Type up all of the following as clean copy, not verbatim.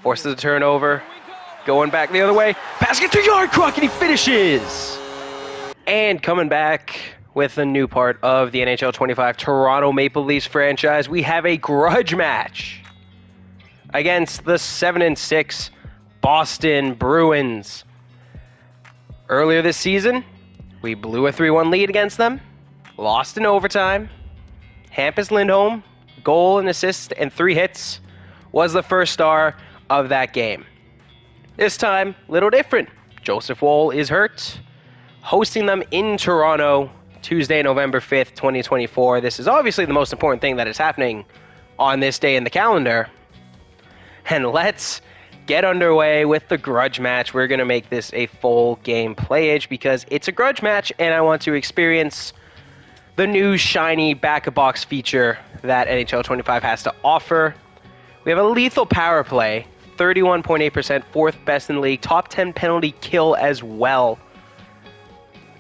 Forces a turnover. Going back the other way. Pass it to Yarncroc, and he finishes. And coming back with a new part of the NHL25 Toronto Maple Leafs franchise, we have a grudge match against the 7-6 Boston Bruins. Earlier this season, we blew a 3-1 lead against them, lost in overtime. Hampus Lindholm, goal and assist and 3 hits, was the first star of that game. This time, little different. Joseph Woll is hurt. Hosting them in Toronto, Tuesday, November 5th, 2024. This is obviously the most important thing that is happening on this day in the calendar. And let's get underway with the grudge match. We're going to make this a full game playage because it's a grudge match and I want to experience the new shiny back-of-box feature that NHL25 has to offer. We have a lethal power play, 31.8%, 4th best in the league, top 10 penalty kill as well.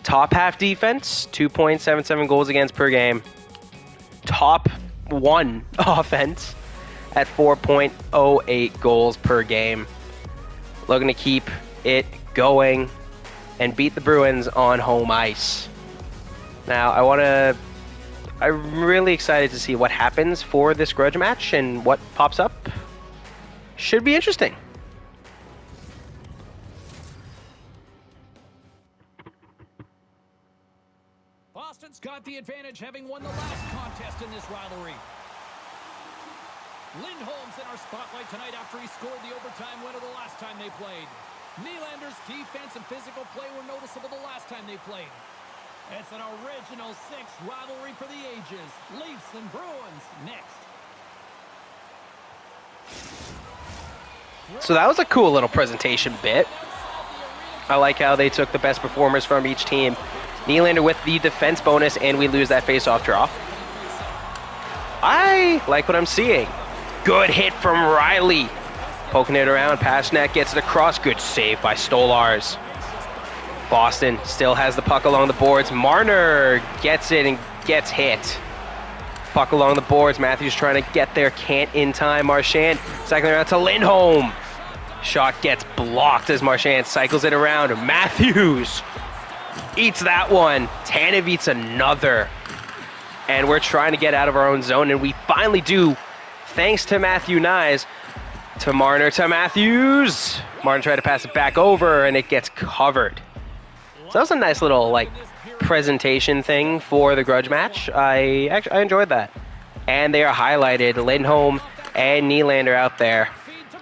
Top half defense, 2.77 goals against per game. Top 1 offense at 4.08 goals per game. Looking to keep it going and beat the Bruins on home ice. Now, I'm really excited to see what happens for this grudge match and what pops up. Should be interesting. Boston's got the advantage, having won the last contest in this rivalry. Lindholm's in our spotlight tonight after he scored the overtime winner the last time they played. Nylander's defense and physical play were noticeable the last time they played. It's an original 6 rivalry for the ages. Leafs and Bruins next. So that was a cool little presentation bit. I like how they took the best performers from each team. Nylander with the defense bonus, and we lose that face-off draw. I like what I'm seeing. Good hit from Riley. Poking it around, Pasternak gets it across. Good save by Stolars. Boston still has the puck along the boards. Marner gets it and gets hit. Puck along the boards. Matthews trying to get there, can't in time. Marchand cycling around to Lindholm. Shot gets blocked as Marchand cycles it around. Matthews eats that one. Tanev eats another. And we're trying to get out of our own zone, and we finally do, thanks to Matthew Nyes. To Marner, to Matthews. Marner tried to pass it back over, and it gets covered. So that was a nice little presentation thing for the grudge match. I enjoyed that. And they are highlighted. Lindholm and Nylander out there.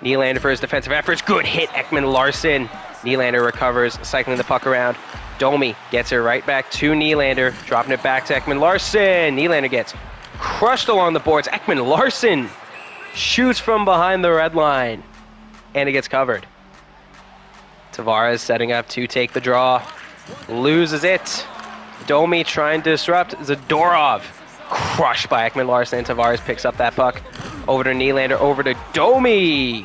Nylander for his defensive efforts. Good hit, Ekman-Larsson. Nylander recovers, cycling the puck around. Domi gets it right back to Nylander, dropping it back to Ekman-Larsson. Nylander gets crushed along the boards. Ekman-Larsson shoots from behind the red line, and it gets covered. Tavares setting up to take the draw. Loses it. Domi trying to disrupt. Zadorov crushed by Ekman-Larsson. Tavares picks up that puck. Over to Nylander. Over to Domi.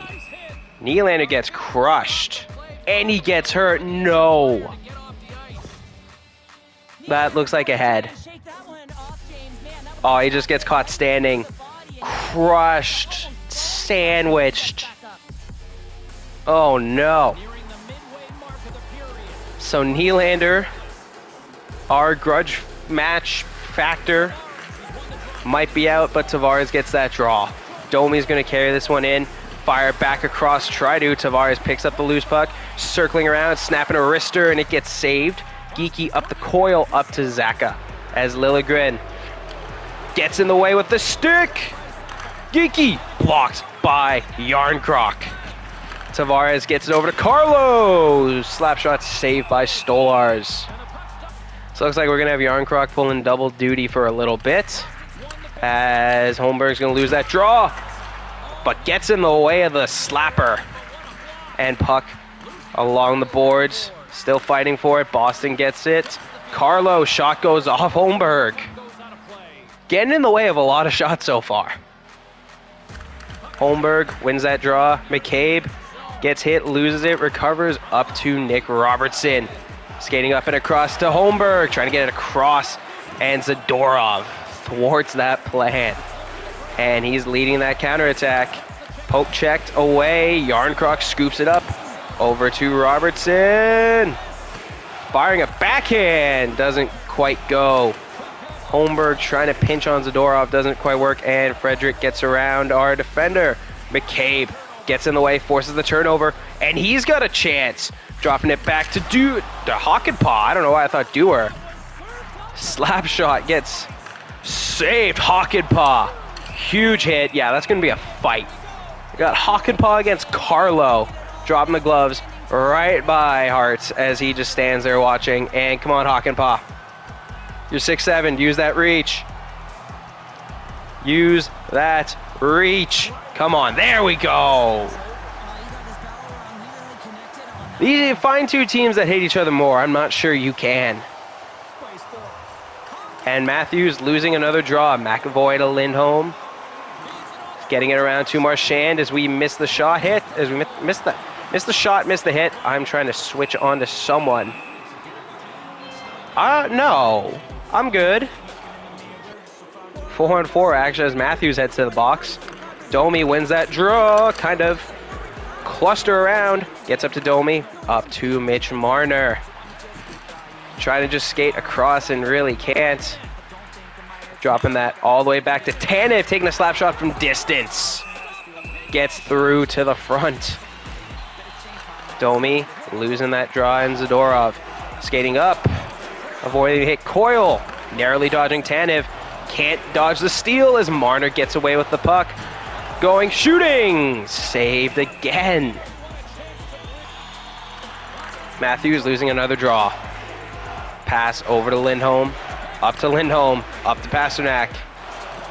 Nylander gets crushed. And he gets hurt. No. That looks like a head. Oh, he just gets caught standing. Crushed. Sandwiched. Oh, no. So Nylander, our grudge match factor, might be out, but Tavares gets that draw. Domi's going to carry this one in, fire back across, try to. Tavares picks up the loose puck, circling around, snapping a wrister, and it gets saved. Geeky up the coil, up to Zaka, as Liljegren gets in the way with the stick. Geeky blocked by Yarncroc. Tavares gets it over to Carlo. Slap shot saved by Stolars. So it looks like we're going to have Yarncroc pulling double duty for a little bit, as Holmberg's going to lose that draw, but gets in the way of the slapper. And puck along the boards, still fighting for it. Boston gets it. Carlo, shot goes off Holmberg. Getting in the way of a lot of shots so far. Holmberg wins that draw. McCabe gets hit, loses it, recovers up to Nick Robertson. Skating up and across to Holmberg, trying to get it across, and Zadorov thwarts that plan. And he's leading that counterattack. Poke checked away. Yarncroc scoops it up. Over to Robertson. Firing a backhand. Doesn't quite go. Holmberg trying to pinch on Zadorov. Doesn't quite work. And Frederick gets around our defender. McCabe gets in the way. Forces the turnover. And he's got a chance. Dropping it back to Hockenpah. I don't know why I thought Dewar. Slap shot gets saved. Hockenpah. Huge hit. Yeah, that's going to be a fight. We got Hockenpah against Carlo. Dropping the gloves right by Hartz as he just stands there watching. And come on, Hockenpah. You're 6'7". Use that reach. Use that reach. Come on. There we go. You find two teams that hate each other more. I'm not sure you can. And Matthews losing another draw. McAvoy to Lindholm. Getting it around to Marchand as we miss the shot hit. As we miss the shot, miss the hit. I'm trying to switch on to someone. No. I'm good. 4-on-4 action as Matthews heads to the box. Domi wins that draw. Kind of cluster around. Gets up to Domi. Up to Mitch Marner. Trying to just skate across and really can't. Dropping that all the way back to Tanev. Taking a slap shot from distance. Gets through to the front. Domi losing that draw and Zadorov skating up. Avoiding the hit. Coyle narrowly dodging Tanev. Can't dodge the steal as Marner gets away with the puck. Going shooting. Saved again. Matthews losing another draw. Pass over to Lindholm. Up to Lindholm. Up to Pasternak.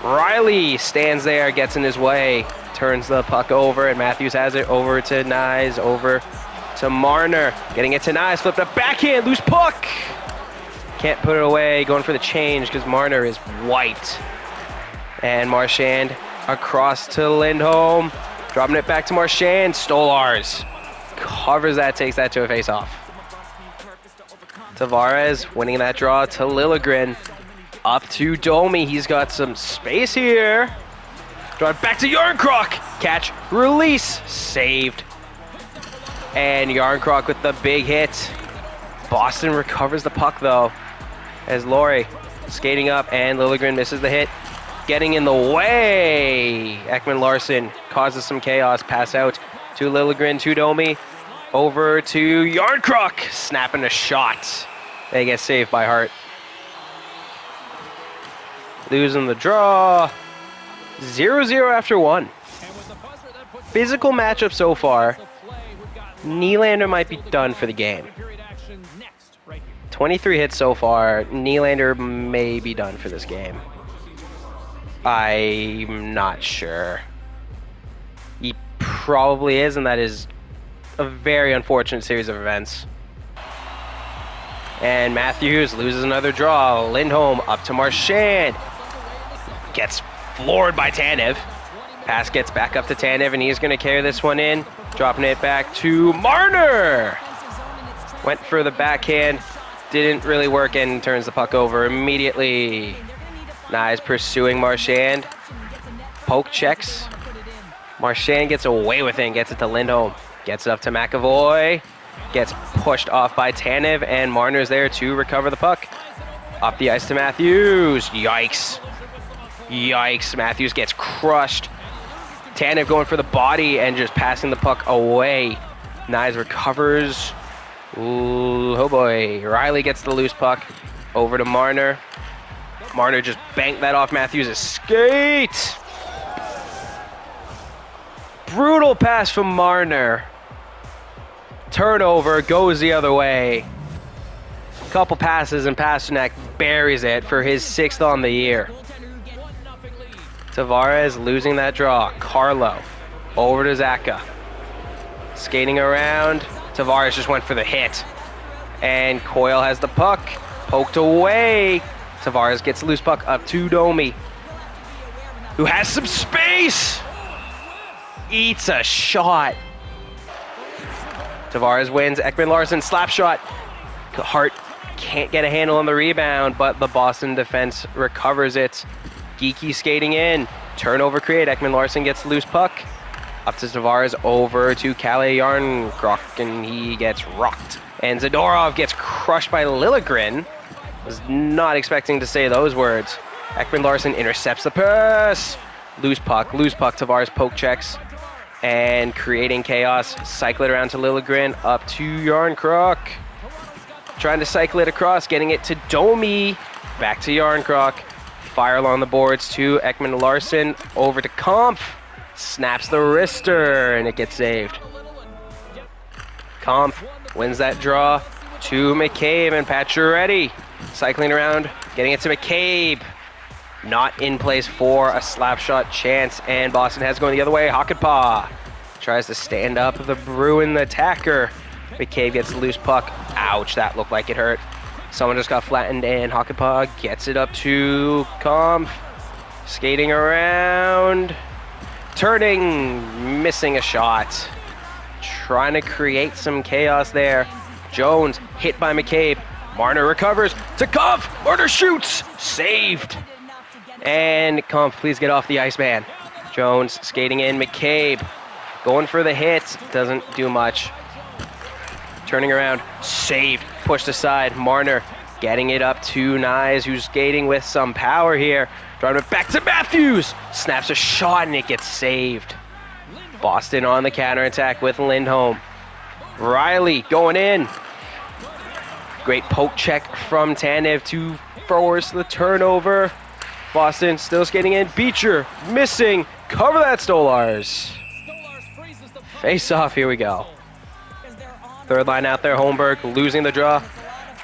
Riley stands there. Gets in his way. Turns the puck over and Matthews has it over to Nyes. Over to Marner. Getting it to Nyes. Flipped a backhand. Loose puck. Can't put it away. Going for the change because Marner is white. And Marchand across to Lindholm. Dropping it back to Marchand. Stolars covers that, takes that to a face-off. Tavares winning that draw to Liljegren. Up to Domi. He's got some space here. Draw it back to Yarncroc. Catch, release, saved. And Yarncroc with the big hit. Boston recovers the puck though. As Laurie skating up and Liljegren misses the hit. Getting in the way. Ekman-Larsson causes some chaos. Pass out to Liljegren to Domi. Over to Yarncroc. Snapping a shot. They get saved by Hart. Losing the draw. 0-0 after one. Physical matchup so far. Nylander might be done for the game. 23 hits so far. Nylander may be done for this game. I'm not sure. He probably is, and that is a very unfortunate series of events. And Matthews loses another draw. Lindholm up to Marchand. Gets floored by Tanev. Pass gets back up to Tanev, and he's going to carry this one in. Dropping it back to Marner. Went for the backhand. Didn't really work and turns the puck over immediately. Nyes pursuing Marchand. Poke checks. Marchand gets away with it and gets it to Lindholm. Gets it up to McAvoy. Gets pushed off by Tanev, and Marner's there to recover the puck. Up the ice to Matthews. Yikes. Yikes. Matthews gets crushed. Tanev going for the body and just passing the puck away. Nyes recovers. Ooh, oh boy. Riley gets the loose puck. Over to Marner. Marner just banked that off Matthews' skate. Brutal pass from Marner. Turnover, goes the other way. Couple passes and Pasternak buries it for his 6th on the year. Tavares losing that draw. Carlo over to Zaka. Skating around. Tavares just went for the hit. And Coyle has the puck. Poked away. Tavares gets the loose puck up to Domi, who has some space. Eats a shot. Tavares wins. Ekman-Larsson slap shot. Hart can't get a handle on the rebound, but the Boston defense recovers it. Geeky skating in. Turnover create. Ekman-Larsson gets the loose puck. Up to Tavares, over to Kalle Järnkrok, and he gets rocked. And Zadorov gets crushed by Liljegren. Was not expecting to say those words. Ekman-Larsson intercepts the pass. Loose puck, Tavares poke checks. And creating chaos. Cycle it around to Liljegren, up to Järnkrok. Trying to cycle it across, getting it to Domi. Back to Järnkrok. Fire along the boards to Ekman-Larsson, over to Kampf. Snaps the wrister, and it gets saved. Kampf wins that draw to McCabe, and Pacioretty cycling around, getting it to McCabe. Not in place for a slap shot chance, and Boston has going the other way. Hakanpää tries to stand up the Bruin attacker. McCabe gets the loose puck. Ouch, that looked like it hurt. Someone just got flattened, and Hakanpää gets it up to Kampf. Skating around. Turning, missing a shot. Trying to create some chaos there. Jones hit by McCabe. Marner recovers to Kampf. Marner shoots. Saved. And Kampf, please get off the ice, man. Jones skating in. McCabe going for the hit. Doesn't do much. Turning around. Saved. Pushed aside. Marner getting it up to Nyes, who's skating with some power here. Driving it back to Matthews. Snaps a shot, and it gets saved. Boston on the counterattack with Lindholm. Riley going in. Great poke check from Tanev to force the turnover. Boston still skating in. Beecher missing. Cover that, Stolars. Face off, here we go. Third line out there, Holmberg losing the draw.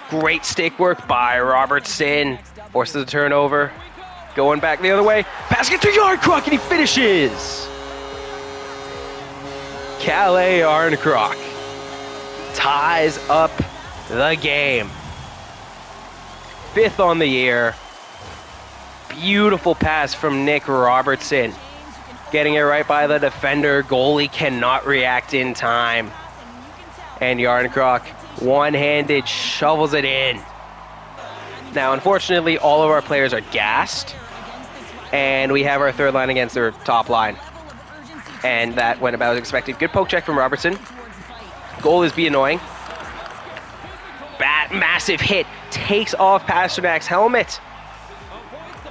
Great stick work by Robertson. Forces the turnover. Going back the other way. Pass it to Järnkrok, and he finishes. Kalle Järnkrok ties up the game. 5th on the year. Beautiful pass from Nick Robertson. Getting it right by the defender. Goalie cannot react in time. And Järnkrok, one-handed, shovels it in. Now, unfortunately, all of our players are gassed. And we have our third line against their top line. And that went about as expected. Good poke check from Robertson. Goal is be annoying. Massive hit. Takes off Pasternak's helmet.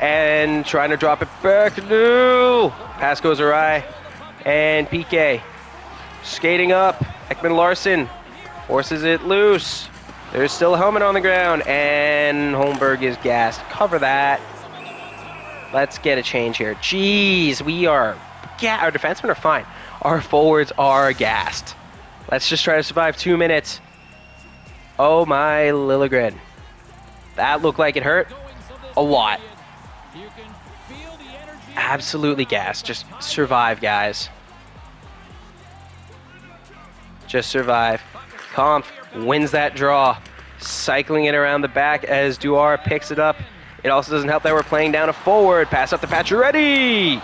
And trying to drop it back. No! Pass goes awry. And PK skating up. Ekman-Larsson forces it loose. There's still a helmet on the ground. And Holmberg is gassed. Cover that. Let's get a change here. Jeez, our defensemen are fine. Our forwards are gassed. Let's just try to survive 2 minutes. Oh my Liljegren. That looked like it hurt a lot. Absolutely gassed. Just survive, guys. Just survive. Kampf wins that draw. Cycling it around the back as Duar picks it up. It also doesn't help that we're playing down a forward. Pass up to Pacioretty.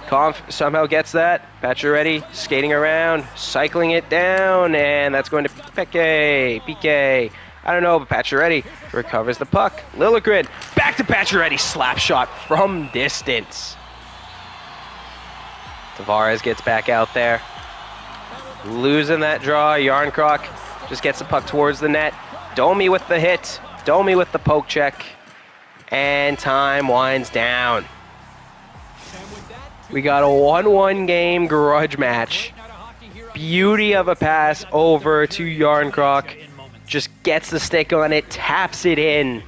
Kampf somehow gets that. Pacioretty skating around, cycling it down, and that's going to PK. I don't know, but Pacioretty recovers the puck. Liljegren back to Pacioretty. Slap shot from distance. Tavares gets back out there. Losing that draw. Järnkrok just gets the puck towards the net. Domi with the hit. Domi with the poke check. And time winds down. We got a 1-1 game grudge match. Beauty of a pass over to Järnkrok. Just gets the stick on it, taps it in.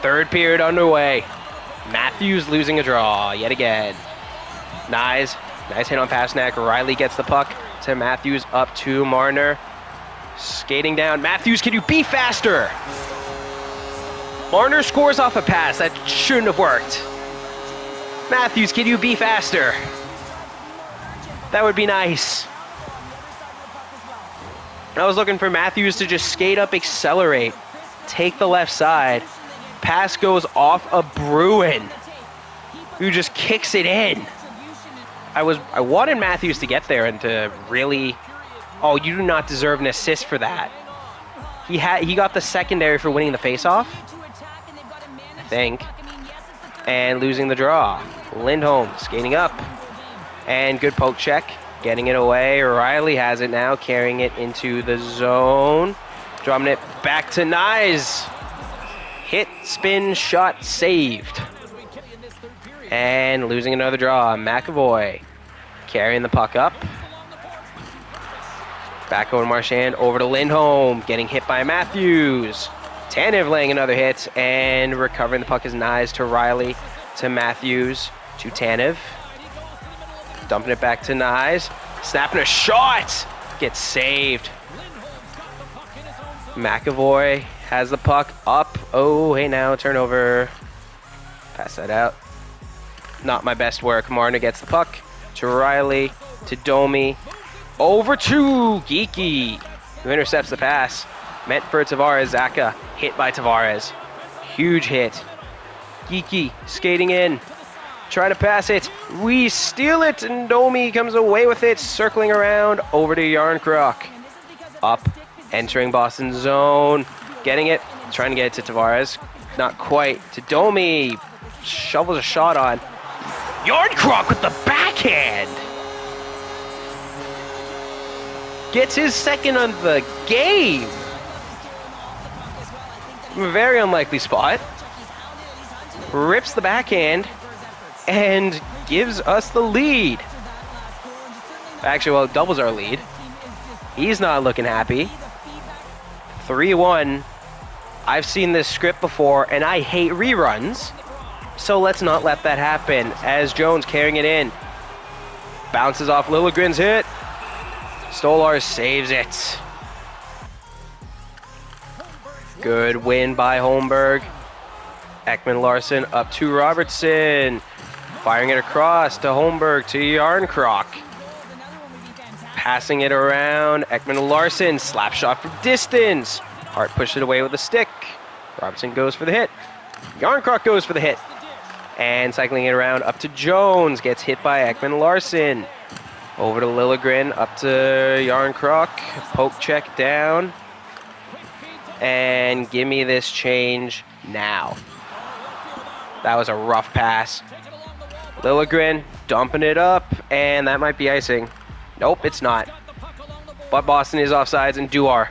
Third period underway. Matthews losing a draw yet again. Nice hit on Pasternak. Riley gets the puck to Matthews, up to Marner. Skating down. Matthews, can you be faster? Marner scores off a pass. That shouldn't have worked. Matthews, can you be faster? That would be nice. I was looking for Matthews to just skate up, accelerate, take the left side. Pass goes off a Bruin, who just kicks it in. I wanted Matthews to get there and to really... Oh, you do not deserve an assist for that. He got the secondary for winning the faceoff, I think. and losing the draw. Lindholm skating up, and good poke check, getting it away. Riley has it now, carrying it into the zone, dropping it back to Nyes. Hit, spin, shot, saved. And losing another draw. McAvoy carrying the puck up. Back over to Marchand, over to Lindholm, getting hit by Matthews. Tanev laying another hit, and recovering the puck is Nyes to Riley, to Matthews, to Tanev. Dumping it back to Nyes. Snapping a shot! Gets saved. McAvoy has the puck up. Oh, hey now, turnover. Pass that out. Not my best work. Marner gets the puck to Riley, to Domi, over to Geeky, who intercepts the pass. Meant for Tavares. Zaka hit by Tavares. Huge hit. Geeky skating in, trying to pass it. We steal it, and Domi comes away with it, circling around over to Yarncroc. Up, entering Boston zone, getting it, trying to get it to Tavares. Not quite. To Domi, shovels a shot on. Yarncroc with the backhand. Gets his second on the game. A very unlikely spot. Rips the backhand and gives us the lead. Actually, well, doubles our lead. He's not looking happy. 3-1. I've seen this script before, and I hate reruns. So let's not let that happen. As Jones carrying it in. Bounces off Liljegren's hit. Stolarz saves it. Good win by Holmberg. Ekman-Larsson up to Robertson. Firing it across to Holmberg to Yarncroc. Passing it around. Ekman-Larsson. Slap shot from distance. Hart pushed it away with a stick. Robertson goes for the hit. Yarncroc goes for the hit. And cycling it around up to Jones. Gets hit by Ekman-Larsson. Over to Liljegren. Up to Yarncroc. Poke check down. And give me this change now. That was a rough pass. Liljegren dumping it up, and that might be icing. Nope, it's not. But Boston is offsides, and Duar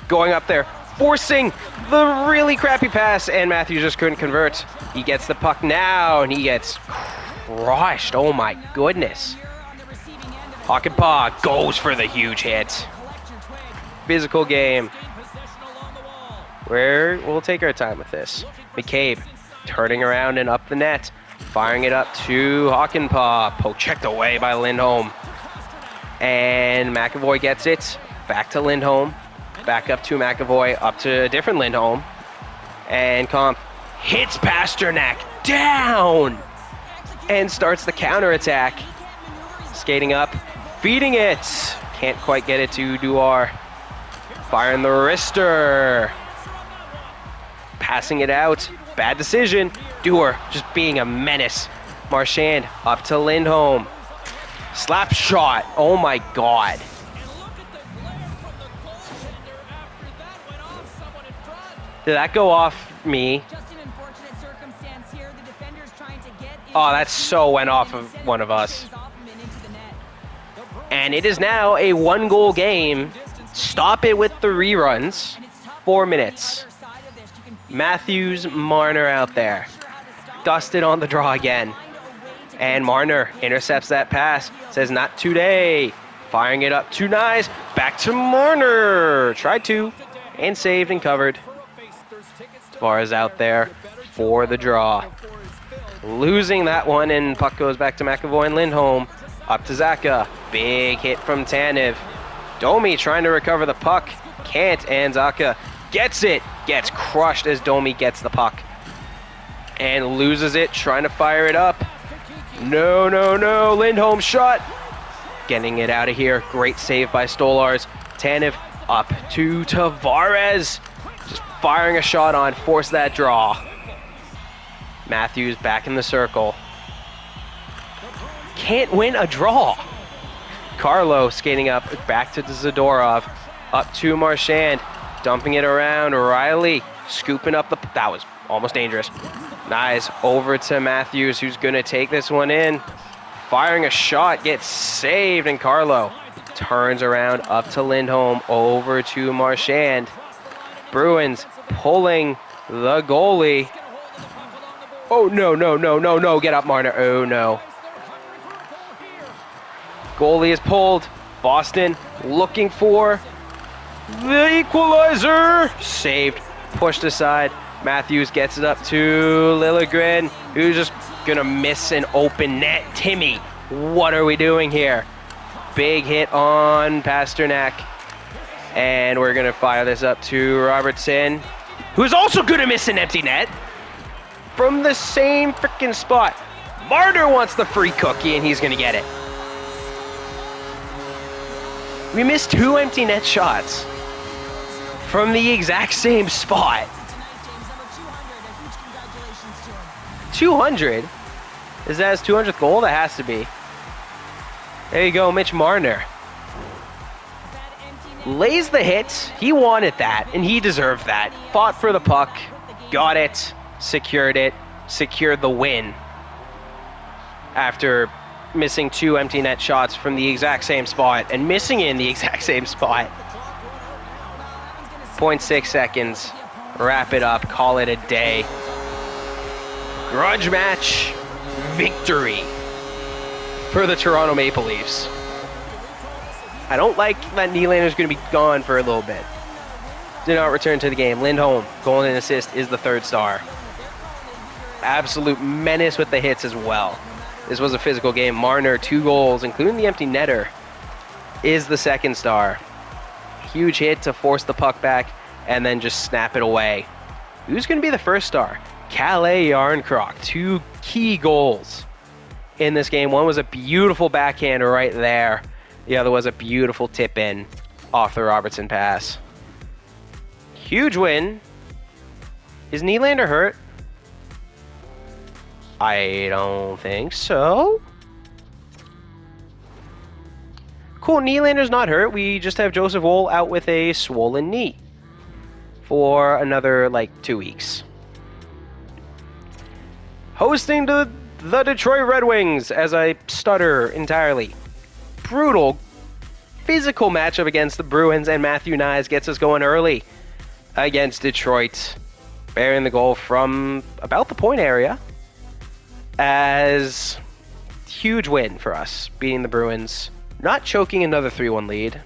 going up there, forcing the really crappy pass, and Matthews just couldn't convert. He gets the puck now, and he gets crushed. Oh my goodness. Hakanpää goes for the huge hit. Physical game. We'll take our time with this. McCabe turning around and up the net. Firing it up to Hakanpää. Poke checked away by Lindholm. And McAvoy gets it. Back to Lindholm. Back up to McAvoy. Up to a different Lindholm. And Comp hits Pasternak down. And starts the counterattack. Skating up. Feeding it. Can't quite get it to Duar. Firing the wrister. Passing it out. Bad decision. Duar just being a menace. Marchand up to Lindholm. Slap shot. Oh my god. Did that go off me? Oh, that so went off of one of us. And it is now a 1-goal game. Stop it with the reruns. 4 minutes. Matthews, Marner out there. Dusted on the draw again. And Marner intercepts that pass. Says not today. Firing it up to Nyes. Back to Marner. Tried to. And saved and covered. Tavares out there for the draw. Losing that one, and puck goes back to McAvoy and Lindholm. Up to Zaka. Big hit from Tanev. Domi trying to recover the puck. Can't, and Zaka gets it. Gets crushed as Domi gets the puck. And loses it, trying to fire it up. No. Lindholm shot. Getting it out of here. Great save by Stolarz. Tanev up to Tavares. Just firing a shot on. Force that draw. Matthews back in the circle. Can't win a draw. Carlo skating up back to Zadorov. Up to Marchand. Dumping it around. Riley scooping up the... That was almost dangerous. Nice. Over to Matthews, who's going to take this one in. Firing a shot, gets saved, and Carlo turns around up to Lindholm, over to Marchand. Bruins pulling the goalie. Oh, no. Get up, Marner. Oh, no. Goalie is pulled. Boston looking for the equalizer. Saved. Pushed aside. Matthews gets it up to Liljegren, who's just going to miss an open net. Timmy, what are we doing here? Big hit on Pasternak. And we're going to fire this up to Robertson, who's also going to miss an empty net from the same freaking spot. Marner wants the free cookie, and he's going to get it. We missed 2 empty net shots from the exact same spot. 200? Is that his 200th goal? That has to be. There you go, Mitch Marner. Lays the hit. He wanted that, and he deserved that. Fought for the puck. Got it. Secured the win. After missing 2 empty net shots from the exact same spot and missing in the exact same spot. 0.6 seconds. Wrap it up. Call it a day. Grudge match victory for the Toronto Maple Leafs. I don't like that Nylander's going to be gone for a little bit. Did not return to the game. Lindholm, goal and assist, is the 3rd star. Absolute menace with the hits as well. This was a physical game. Marner, 2 goals, including the empty netter, is the 2nd star. Huge hit to force the puck back and then just snap it away. Who's going to be the 1st star? Calais Yarncroc, 2 key goals in this game. One was a beautiful backhand right there. The other was a beautiful tip in off the Robertson pass. Huge win. Is Nylander hurt? I don't think so. Cool, Nylander's not hurt. We just have Joseph Woll out with a swollen knee for another, 2 weeks. Hosting the Detroit Red Wings, as I stutter entirely. Brutal, physical matchup against the Bruins, and Matthew Knies gets us going early against Detroit, bearing the goal from about the point area. As huge win for us, beating the Bruins. Not choking another 3-1 lead.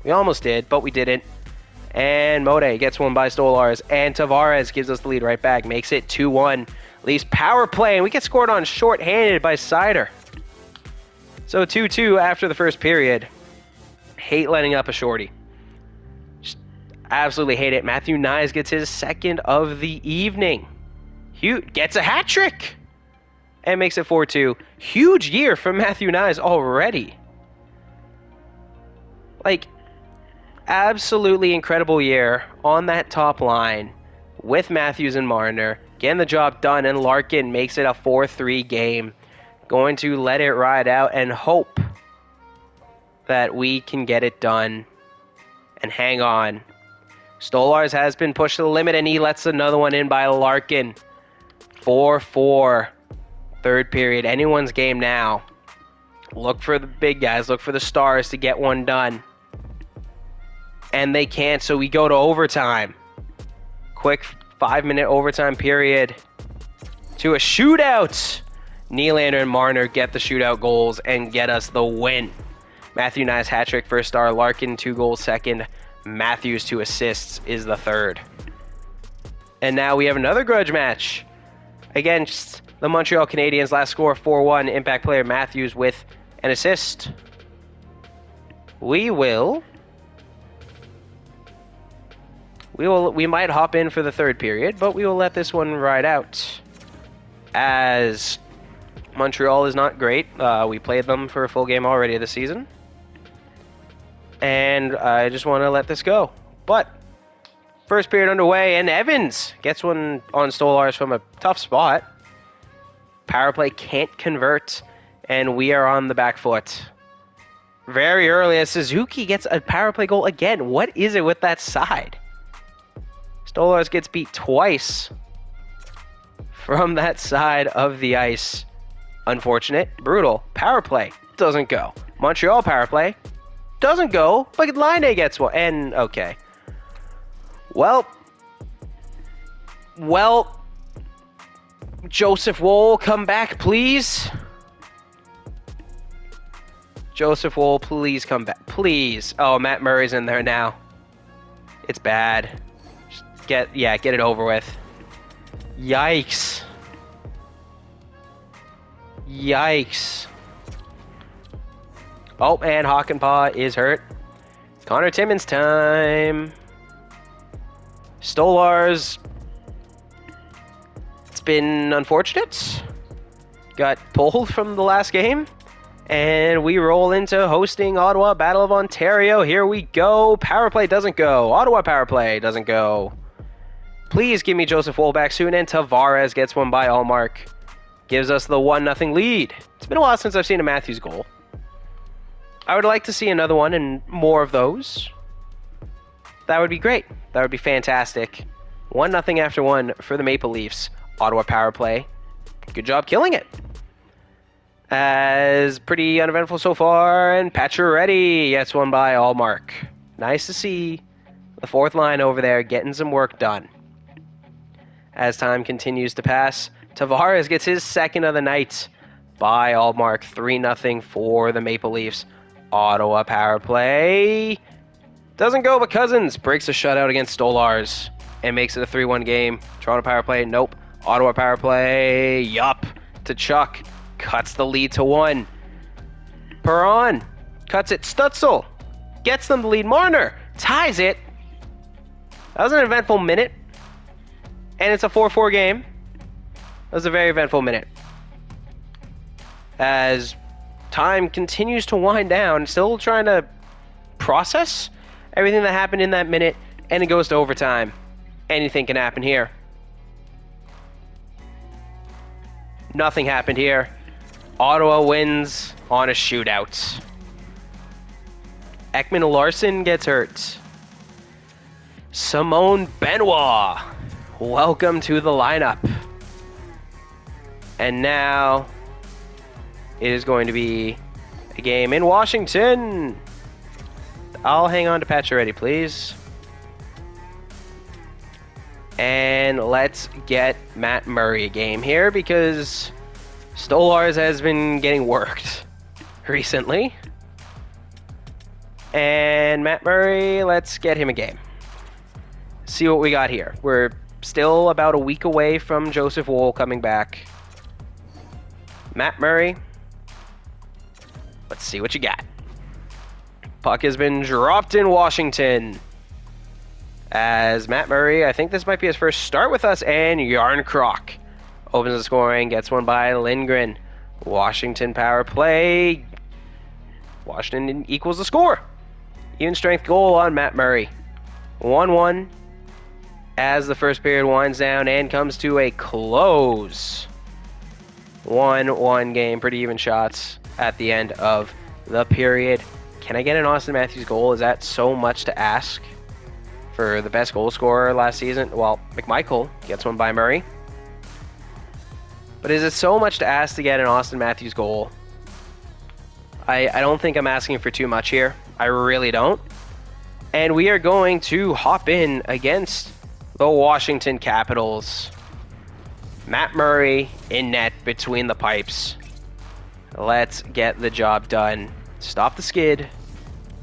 We almost did, but we didn't. And Mode gets one by Stolarz, and Tavares gives us the lead right back, makes it 2-1. Leafs power play, and we get scored on short-handed by Seider. So 2-2 after the first period. Hate letting up a shorty. Just absolutely hate it. Matthew Knies gets his 2nd of the evening. Gets a hat trick and makes it 4-2. Huge year from Matthew Knies already. Absolutely incredible year on that top line with Matthews and Marner. Getting the job done, and Larkin makes it a 4-3 game. Going to let it ride out and hope that we can get it done and hang on. Stolarz has been pushed to the limit, and he lets another one in by Larkin. 4-4. 3rd period. Anyone's game now. Look for the big guys. Look for the stars to get one done. And they can't, so we go to overtime. Quick 5-minute overtime period to a shootout. Nylander and Marner get the shootout goals and get us the win. Matthew Knies hat trick, 1st star. Larkin 2 goals, 2nd. Matthews 2 assists is the 3rd. And now we have another grudge match against the Montreal Canadiens. Last score 4-1. Impact player Matthews with an assist. We might hop in for the 3rd period, but we will let this one ride out, as Montreal is not great. We played them for a full game already this season, and I just want to let this go. But 1st period underway, and Evans gets one on Stolarz from a tough spot. Power play can't convert, and we are on the back foot. Very early, as Suzuki gets a power play goal again. What is it with that side? Stolarz gets beat twice from that side of the ice. Unfortunate. Brutal. Power play. Doesn't go. Montreal power play. Doesn't go. But Line gets one. And, okay. Well. Joseph Woll, come back, please. Joseph Woll, please come back. Please. Oh, Matt Murray's in there now. It's bad. Just get it over with. Yikes. Yikes. Oh, and Hakanpää is hurt. Connor Timmins time. Stolarz. It's been unfortunate. Got pulled from the last game. And we roll into hosting Ottawa Battle of Ontario. Here we go. Power play doesn't go. Ottawa power play doesn't go. Please give me Joseph Woll back soon. And Tavares gets one by Allmark. Gives us the 1-0 lead. It's been a while since I've seen a Matthews goal. I would like to see another one and more of those. That would be great. That would be fantastic. 1-0 after one for the Maple Leafs. Ottawa power play. Good job killing it. As pretty uneventful so far, and Pacioretty gets one by Allmark. Nice to see the fourth line over there getting some work done. As time continues to pass, Tavares gets his second of the night by Allmark. 3-0 for the Maple Leafs. Ottawa power play. Doesn't go, but Cousins breaks a shutout against Stolarz and makes it a 3-1 game. Toronto power play, nope. Ottawa power play, yup. To Chuck. Cuts the lead to 1. Perron cuts it. Stutzel gets them the lead. Marner ties it. That was an eventful minute. And it's a 4-4 game. That was a very eventful minute. As time continues to wind down, still trying to process everything that happened in that minute, and it goes to overtime. Anything can happen here. Nothing happened here. Ottawa wins on a shootout. Ekman-Larsson gets hurt. Simone Benoit, welcome to the lineup. And now it is going to be a game in Washington. I'll hang on to Pacioretty, please. And let's get Matt Murray a game here because Stolarz has been getting worked recently. And Matt Murray, let's get him a game. See what we got here. We're still about a week away from Joseph Woll coming back. Matt Murray, let's see what you got. Puck has been dropped in Washington. As Matt Murray, I think this might be his first start with us, and Yarncroc opens the scoring, gets one by Lindgren. Washington power play. Washington equals the score. Even strength goal on Matt Murray. 1-1 as the first period winds down and comes to a close. 1-1 game, pretty even shots at the end of the period. Can I get an Austin Matthews goal? Is that so much to ask for the best goal scorer last season? Well, McMichael gets one by Murray. But is it so much to ask to get an Austin Matthews goal? I don't think I'm asking for too much here. I really don't. And we are going to hop in against the Washington Capitals. Matt Murray in net between the pipes. Let's get the job done. Stop the skid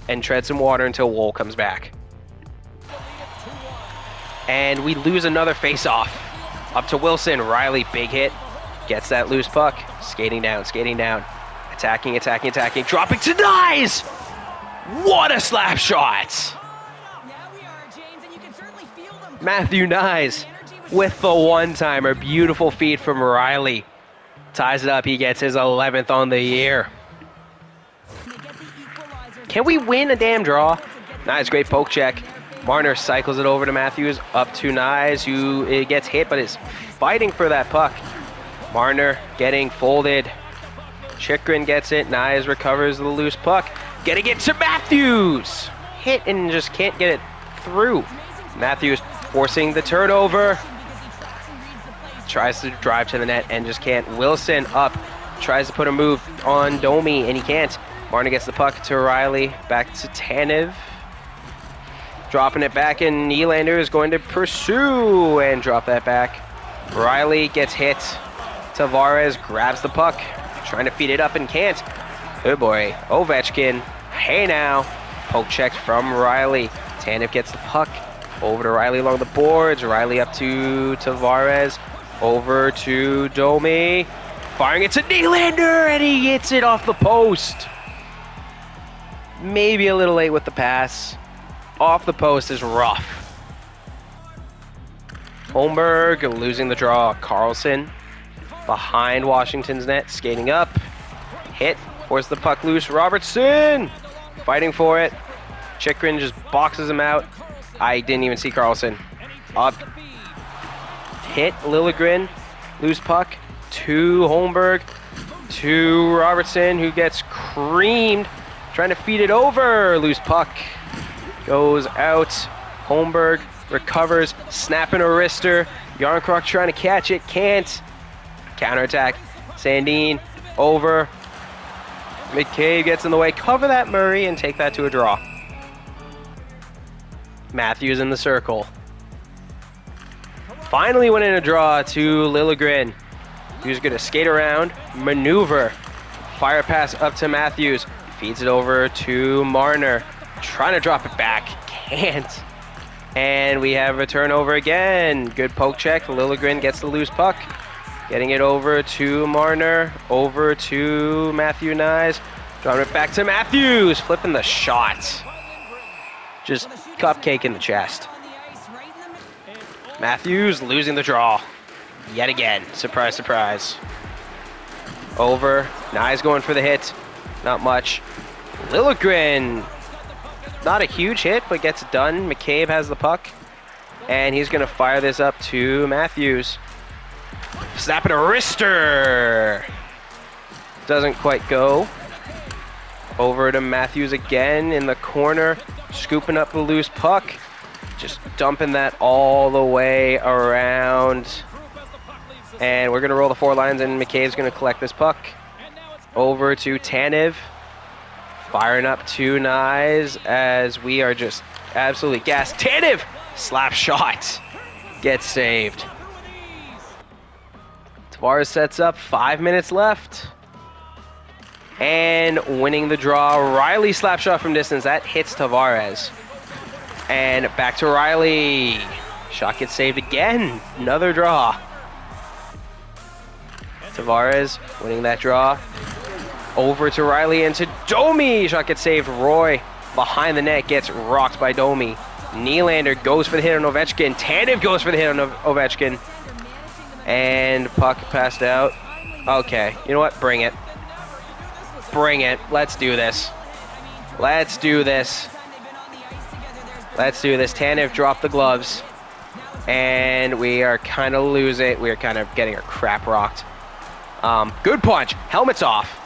and tread some water until Woll comes back. And we lose another face-off. Up to Wilson. Riley, big hit. Gets that loose puck. Skating down. Attacking. Dropping to Nyes! What a slap shot! Matthew Nyes with the one-timer. Beautiful feed from Riley. Ties it up. He gets his 11th on the year. Can we win a damn draw? Nice, great poke check. Marner cycles it over to Matthews. Up to Nyes, who gets hit but is fighting for that puck. Marner getting folded. Chychrun gets it. Nyes recovers the loose puck. Getting it to Matthews. Hit and just can't get it through. Matthews forcing the turnover. tries to drive to the net and just can't. Wilson up, tries to put a move on Domi, and he can't. Marner gets the puck to Riley, back to Tanev. Dropping it back, and Nylander is going to pursue and drop that back. Riley gets hit. Tavares grabs the puck, trying to feed it up and can't. Good boy. Ovechkin. Hey now. Poke checked from Riley. Tanev gets the puck. Over to Riley along the boards. Riley up to Tavares. Over to Domi. Firing it to Nylander, and he hits it off the post. Maybe a little late with the pass. Off the post is rough. Holmberg losing the draw. Carlson behind Washington's net, skating up. Hit, force the puck loose. Robertson fighting for it. Chychrun just boxes him out. I didn't even see Carlson. Up. Hit, Liljegren. Loose puck to Holmberg. To Robertson, who gets creamed. Trying to feed it over. Loose puck. Goes out. Holmberg recovers. Snapping a wrister. Yarncroc trying to catch it. Can't. Counterattack. Sandin over. McCabe gets in the way. Cover that, Murray, and take that to a draw. Matthews in the circle. Finally went in a draw to Liljegren. Who's going to skate around, maneuver, fire pass up to Matthews. Feeds it over to Marner. Trying to drop it back. Can't. And we have a turnover again. Good poke check. Liljegren gets the loose puck. Getting it over to Marner. Over to Matthew Nyes. Dropping it back to Matthews. Flipping the shot. Just cupcake in the chest. Matthews losing the draw. Yet again. Surprise, surprise. Over. Nyes going for the hit. Not much. Liljegren. Not a huge hit, but gets it done. McCabe has the puck. And he's going to fire this up to Matthews. Snapping a wrister. Doesn't quite go. Over to Matthews again in the corner. Scooping up the loose puck. Just dumping that all the way around. And we're going to roll the four lines, and McCabe's going to collect this puck. Over to Tanev. Firing up to Nyes as we are just absolutely gassed. Tanev! Slap shot. Gets saved. Tavares sets up. 5 minutes left. And winning the draw. Riley slap shot from distance. That hits Tavares. And back to Riley. Shot gets saved again. Another draw. Tavares winning that draw. Over to Riley and to Domi. Shot gets saved. Roy behind the net gets rocked by Domi. Nylander goes for the hit on Ovechkin. Tanev goes for the hit on Ovechkin. And puck passed out. Okay, you know what? Bring it. Bring it. Let's do this. Let's do this. Let's do this. Tanev dropped the gloves. And we are kind of losing. We are kind of getting our crap rocked. Good punch. Helmet's off.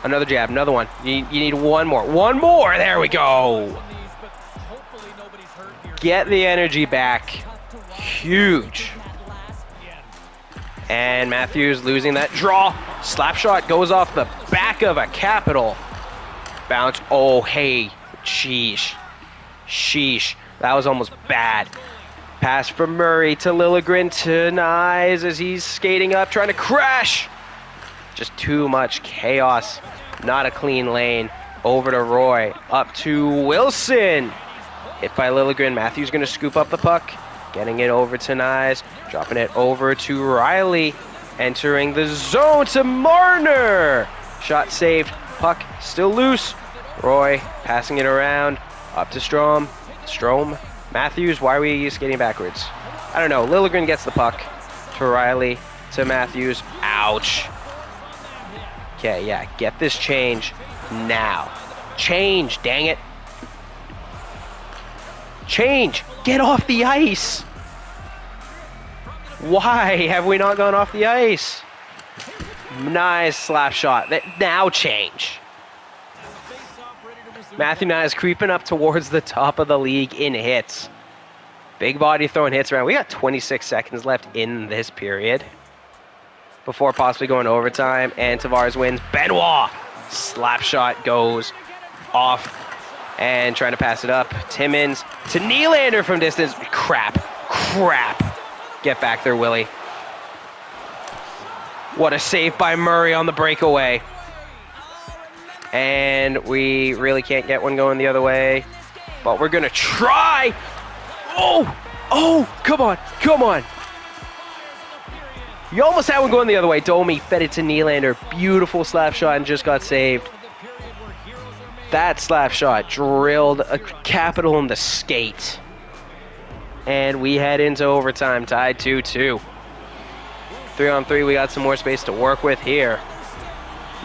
Another jab. Another one. You need one more. One more. There we go. Get the energy back. Huge. And Matthews losing that draw. Slap shot goes off the back of a Capital. Bounce. Oh, hey. Sheesh. Sheesh. That was almost bad. Pass from Murray to Liljegren to Nyes as he's skating up, trying to crash. Just too much chaos. Not a clean lane. Over to Roy. Up to Wilson. Hit by Liljegren. Matthews going to scoop up the puck. Getting it over to Nyes. Dropping it over to Riley. Entering the zone to Marner. Shot saved. Puck still loose. Roy passing it around. Up to Strome. Matthews, why are we skating backwards? I don't know. Liljegren gets the puck to Riley, to Matthews. Ouch. Okay, yeah. Get this change now. Change, dang it. Change. Get off the ice. Why have we not gone off the ice? Nice slap shot. Now change. Matthew Nyes creeping up towards the top of the league in hits. Big body throwing hits around. We got 26 seconds left in this period before possibly going to overtime, and Tavares wins. Benoit! Slap shot goes off and trying to pass it up. Timmins to Nylander from distance. Crap. Get back there, Willie. What a save by Murray on the breakaway. And we really can't get one going the other way, but we're going to try. Oh, come on. You almost had one going the other way. Domi fed it to Nylander. Beautiful slap shot and just got saved. That slap shot drilled a capital in the skate. And we head into overtime, tied 2-2. 3-on-3, we got some more space to work with here.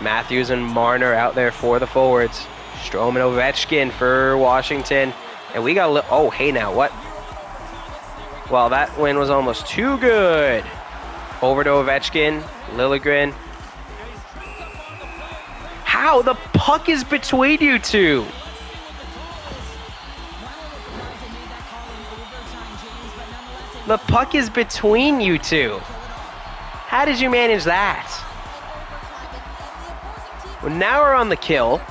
Matthews and Marner out there for the forwards. Strome and Ovechkin for Washington. And we got a little... Oh, hey now, what? Well, that win was almost too good. Over to Ovechkin, Liljegren. How? The puck is between you two. The puck is between you two. How did you manage that? Well, now we're on the kill.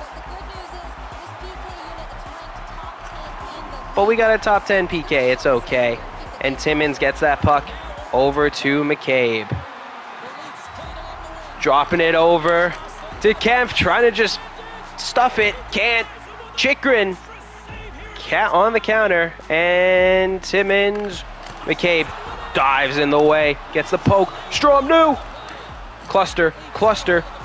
But we got a top 10 PK, it's okay. And Timmins gets that puck over to McCabe. Dropping it over to Kempf, trying to just stuff it. Can't. Chikrin on the counter. And Timmins, McCabe dives in the way. Gets the poke. Strome new. Cluster.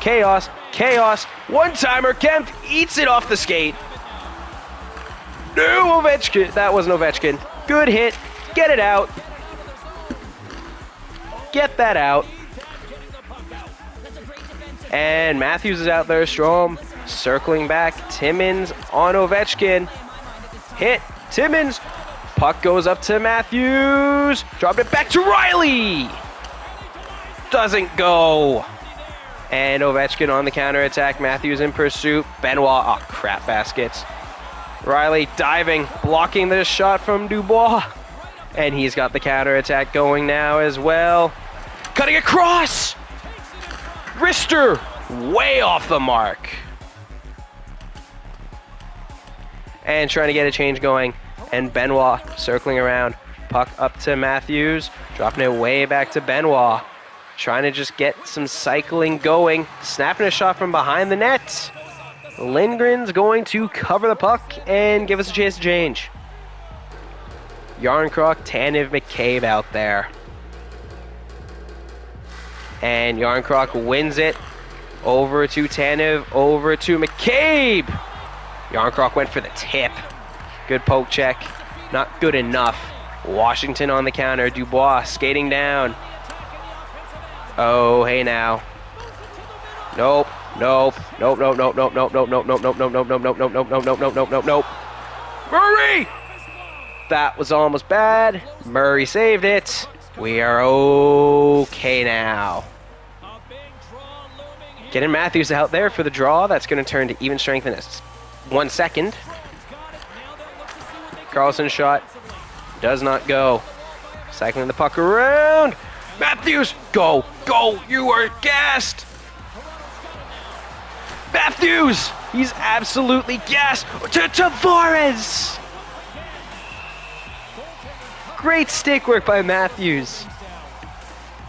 Chaos. One-timer. Kempf eats it off the skate. No, Ovechkin. That wasn't Ovechkin. Good hit. Get it out. Get that out. And Matthews is out there. Strome circling back. Timmins on Ovechkin. Hit. Timmins. Puck goes up to Matthews. Dropped it back to Riley. Doesn't go. And Ovechkin on the counterattack. Matthews in pursuit. Benoit. Oh, crap baskets. Riley diving. Blocking the shot from Dubois. And he's got the counterattack going now as well. Cutting across. Rister. Way off the mark. And trying to get a change going. And Benoit circling around. Puck up to Matthews. Dropping it way back to Benoit. Trying to just get some cycling going. Snapping a shot from behind the net. Lindgren's going to cover the puck and give us a chance to change. Yarncroc, Tanev, McCabe out there. And Yarncroc wins it. Over to Tanev, over to McCabe. Yarncroc went for the tip. Good poke check. Not good enough. Washington on the counter. Dubois skating down. Oh, hey now. Nope. Murray! That was almost bad. Murray saved it. We are okay now. Getting Matthews out there for the draw. That's going to turn to even strength in 1 second. Carlson's shot does not go. Cycling the puck around. Matthews, go, you are gassed. Matthews, he's absolutely gassed. To Tavares. Great stick work by Matthews.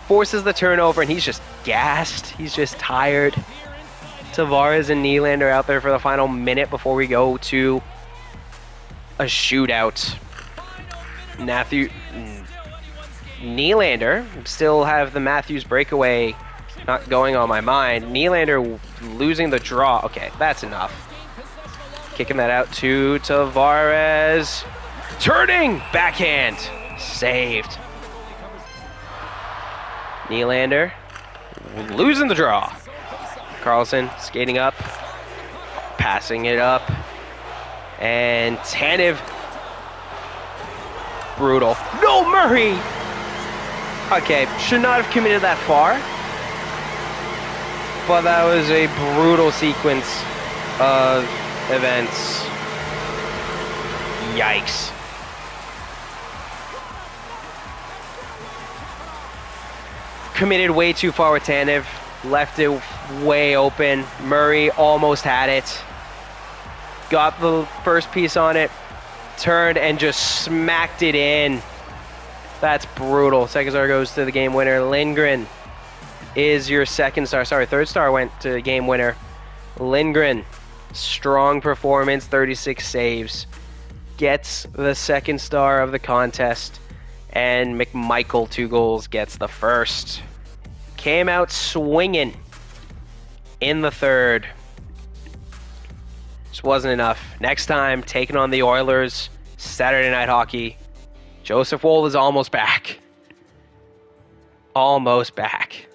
Forces the turnover, and he's just gassed. He's just tired. Tavares and Nylander out there for the final minute before we go to a shootout. Nylander, still have the Matthews breakaway not going on my mind. Nylander losing the draw. Okay, that's enough. Kicking that out to Tavares. Turning! Backhand. Saved. Nylander losing the draw. Carlson skating up. Passing it up. And Tanev. Brutal. No, Murray! Okay, should not have committed that far. But that was a brutal sequence of events. Yikes. committed way too far with Tanev. Left it way open. Murray almost had it. Got the first piece on it. Turned and just smacked it in. That's brutal. Second star goes to the game winner. Lindgren is your second star. Sorry, third star went to the game winner. Lindgren, strong performance, 36 saves. Gets the second star of the contest. And McMichael, 2 goals, gets the first. Came out swinging in the third. Just wasn't enough. Next time, taking on the Oilers, Saturday Night Hockey. Joseph Woll is almost back. Almost back.